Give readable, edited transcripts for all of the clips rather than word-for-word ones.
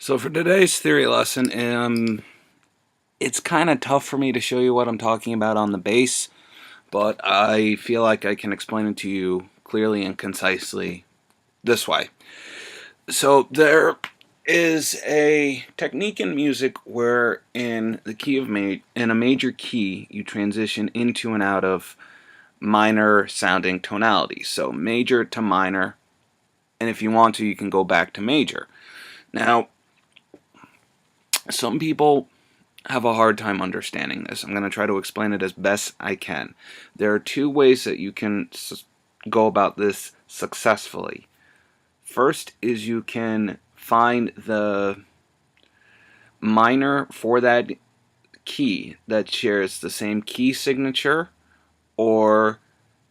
So for today's theory lesson, it's kind of tough for me to show you what I'm talking about on the bass, but I feel like I can explain it to you clearly and concisely this way. So there is a technique in music where in the key of in a major key, you transition into and out of minor sounding tonalities. So major to minor, and if you want to, you can go back to major. Now, some people have a hard time understanding this. I'm going to try to explain it as best I can. There are two ways that you can go about this successfully. First is you can find the minor for that key that shares the same key signature or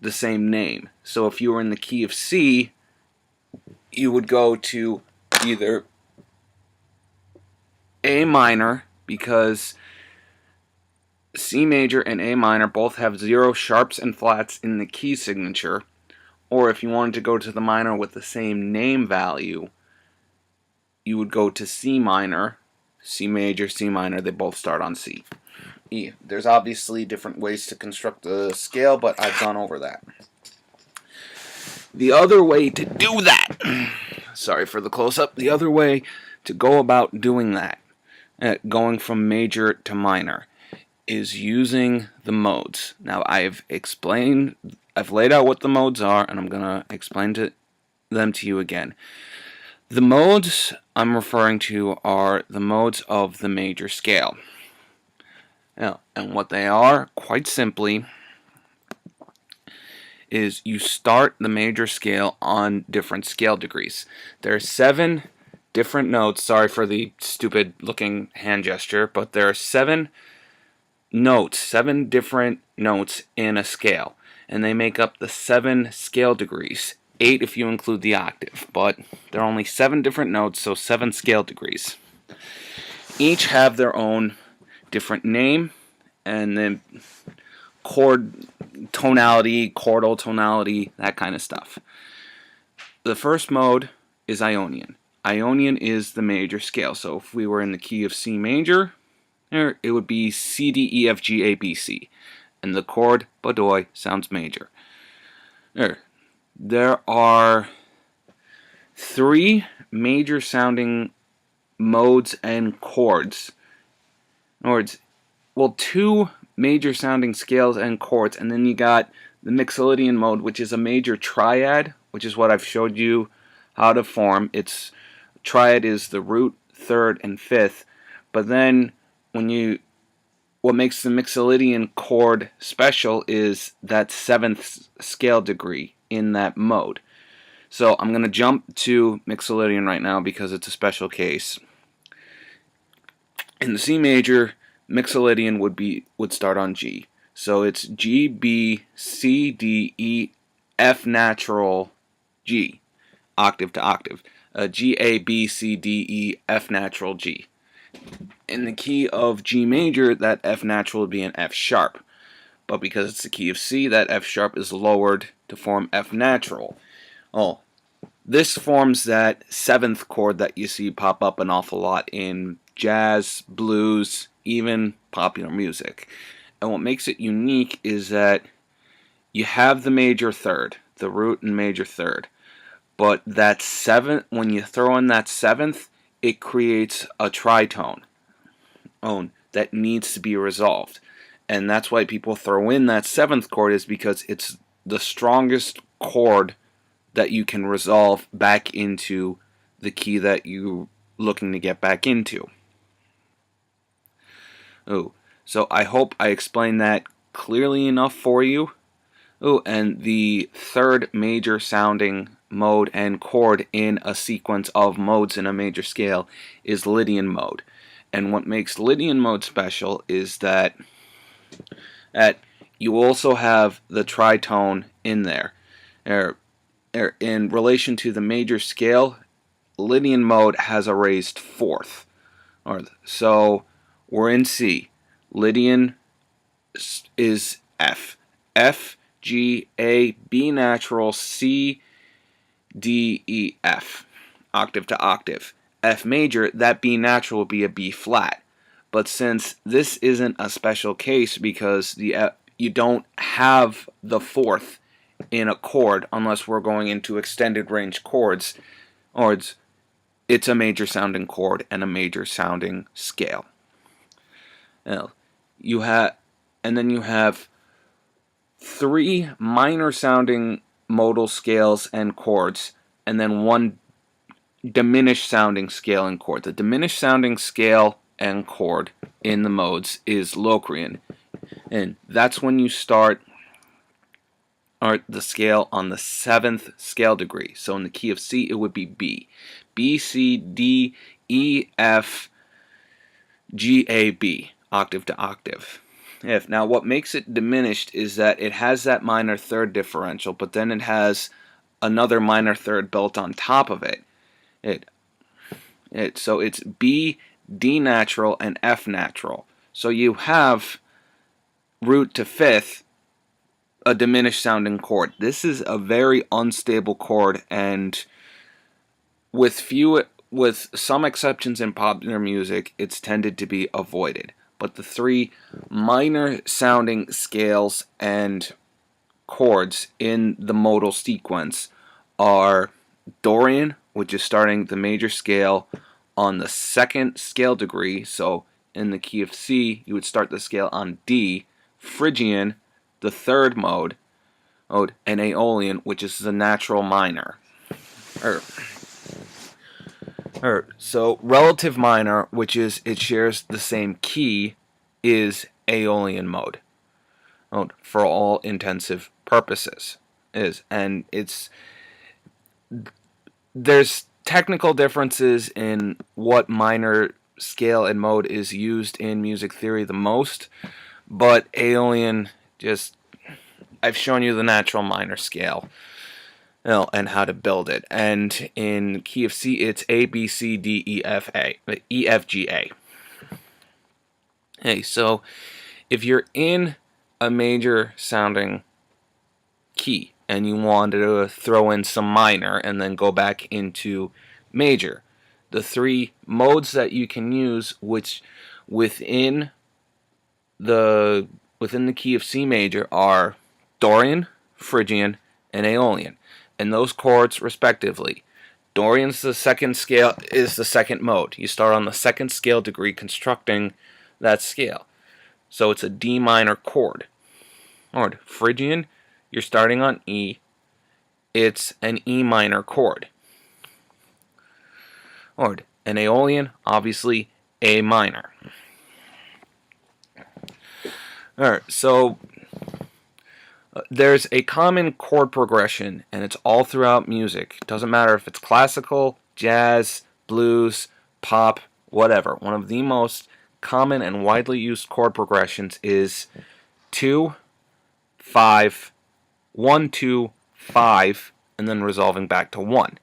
the same name. So if you were in the key of C, you would go to either A minor, because C major and A minor both have 0 sharps and flats in the key signature, or if you wanted to go to the minor with the same name value, you would go to C minor, C major, C minor, they both start on C. There's obviously different ways to construct the scale, but I've gone over that. The other way to do that, sorry for the close-up, the other way to go about doing that, going from major to minor, is using the modes. Now I've laid out what the modes are, and I'm going to explain them to you again. The modes I'm referring to are the modes of the major scale. Now, and what they are, quite simply, is you start the major scale on different scale degrees. There are 7 different notes. Sorry for the stupid looking hand gesture, but there are 7 notes, 7 different notes in a scale, and they make up the 7 scale degrees. 8 if you include the octave, but there are only 7 different notes, so 7 scale degrees. Each have their own different name, and then chord tonality, chordal tonality, that kind of stuff. The first mode is Ionian. Ionian is the major scale, so if we were in the key of C major, it would be C, D, E, F, G, A, B, C. And the chord Baudouin sounds major. There are 3 major sounding modes and chords. In other words, 2 major sounding scales and chords, and then you got the Mixolydian mode, which is a major triad, which is what I've showed you how to form. Its triad is the root, third, and fifth, but then what makes the Mixolydian chord special is that 7th scale degree in that mode. So I'm going to jump to Mixolydian right now because it's a special case. In the C major, Mixolydian would start on G. So it's G, B, C, D, E, F natural, G, octave to octave. G, A, B, C, D, E, F natural, G. In the key of G major, that F natural would be an F sharp. But because it's the key of C, that F sharp is lowered to form F natural. This forms that 7th chord that you see pop up an awful lot in jazz, blues, even popular music. And what makes it unique is that you have the major third, the root and major third. But that 7th, when you throw in that 7th, it creates a tritone that needs to be resolved. And that's why people throw in that 7th chord, is because it's the strongest chord that you can resolve back into the key that you're looking to get back into. So I hope I explained that clearly enough for you. And the third major sounding mode and chord in a sequence of modes in a major scale is Lydian mode. And what makes Lydian mode special is that you also have the tritone in there. In relation to the major scale, Lydian mode has a raised 4th. So we're in C. Lydian is F. F, G, A, B natural, C, D, E, F. Octave to octave. F major, that B natural would be a B flat. But since this isn't a special case because you don't have the fourth in a chord unless we're going into extended range chords, or it's a major sounding chord and a major sounding scale. Now, then you have three minor sounding modal scales and chords, and then one diminished sounding scale and chord. The diminished sounding scale and chord in the modes is Locrian, and that's when you start the scale on the 7th scale degree. So in the key of C, it would be B. B, C, D, E, F, G, A, B, octave to octave. Now what makes it diminished is that it has that minor third differential, but then it has another minor third built on top of it. So it's B, D natural, and F natural. So you have root to fifth, a diminished sounding chord. This is a very unstable chord, and with some exceptions in popular music, it's tended to be avoided. But the three minor sounding scales and chords in the modal sequence are Dorian, which is starting the major scale on the 2nd scale degree. So in the key of C, you would start the scale on D. Phrygian, the 3rd mode, and Aeolian, which is the natural minor. So relative minor, which is it shares the same key, is Aeolian mode. For all intensive purposes and there's technical differences in what minor scale and mode is used in music theory the most, but Aeolian, I've shown you the natural minor scale and how to build it. And in key of C, it's A, B, C, D, E, F, G, A. Hey, so if you're in a major sounding key and you wanted to throw in some minor and then go back into major, the three modes that you can use, which within the key of C major, are Dorian, Phrygian, and Aeolian, and those chords respectively. Dorian's the 2nd scale, is the 2nd mode. You start on the 2nd scale degree constructing that scale. So it's a D minor chord. Phrygian, you're starting on E. It's an E minor chord. And Aeolian, obviously A minor. So there's a common chord progression, and it's all throughout music. It doesn't matter if it's classical, jazz, blues, pop, whatever. One of the most common and widely used chord progressions is 2, 5, 1, 2, 5, and then resolving back to 1.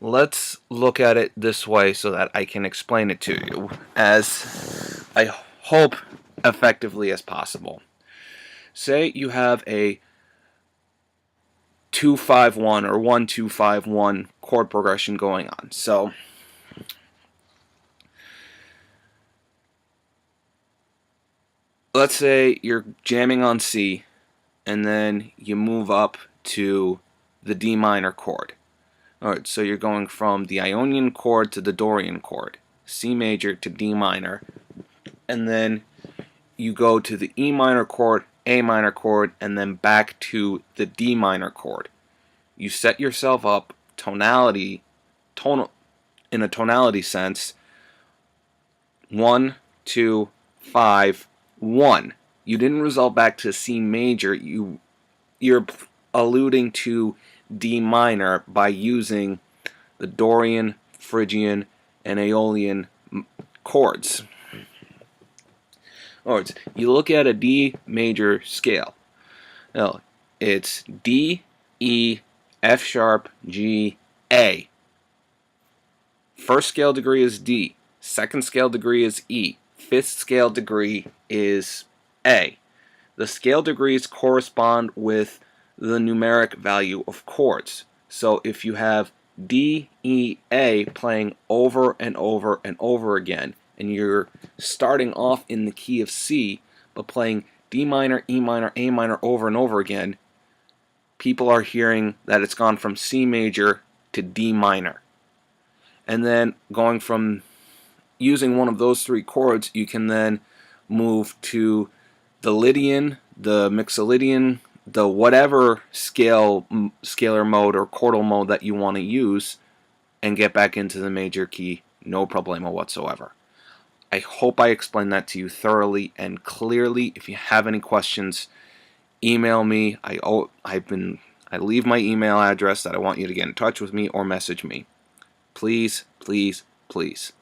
Let's look at it this way so that I can explain it to you as I hope effectively as possible. Say you have a 2-5-1 or 1-2-5-1 chord progression going on. So let's say you're jamming on C and then you move up to the D minor chord. Alright, so you're going from the Ionian chord to the Dorian chord, C major to D minor, and then you go to the E minor chord, A minor chord, and then back to the D minor chord. You set yourself up in a tonality sense, 1, 2, 5, 1. You didn't resolve back to C major. You're alluding to D minor by using the Dorian, Phrygian, and Aeolian chords. You look at a D major scale. Now, it's D, E, F sharp, G, A. 1st scale degree is D. 2nd scale degree is E. 5th scale degree is A. The scale degrees correspond with the numeric value of chords. So if you have D, E, A playing over and over and over again, and you're starting off in the key of C, but playing D minor, E minor, A minor over and over again, people are hearing that it's gone from C major to D minor. And then going from using one of those three chords, you can then move to the Lydian, the Mixolydian, the whatever scalar mode or chordal mode that you want to use, and get back into the major key, no problemo whatsoever. I hope I explained that to you thoroughly and clearly. If you have any questions, email me. I leave my email address that I want you to get in touch with me or message me. Please, please, please.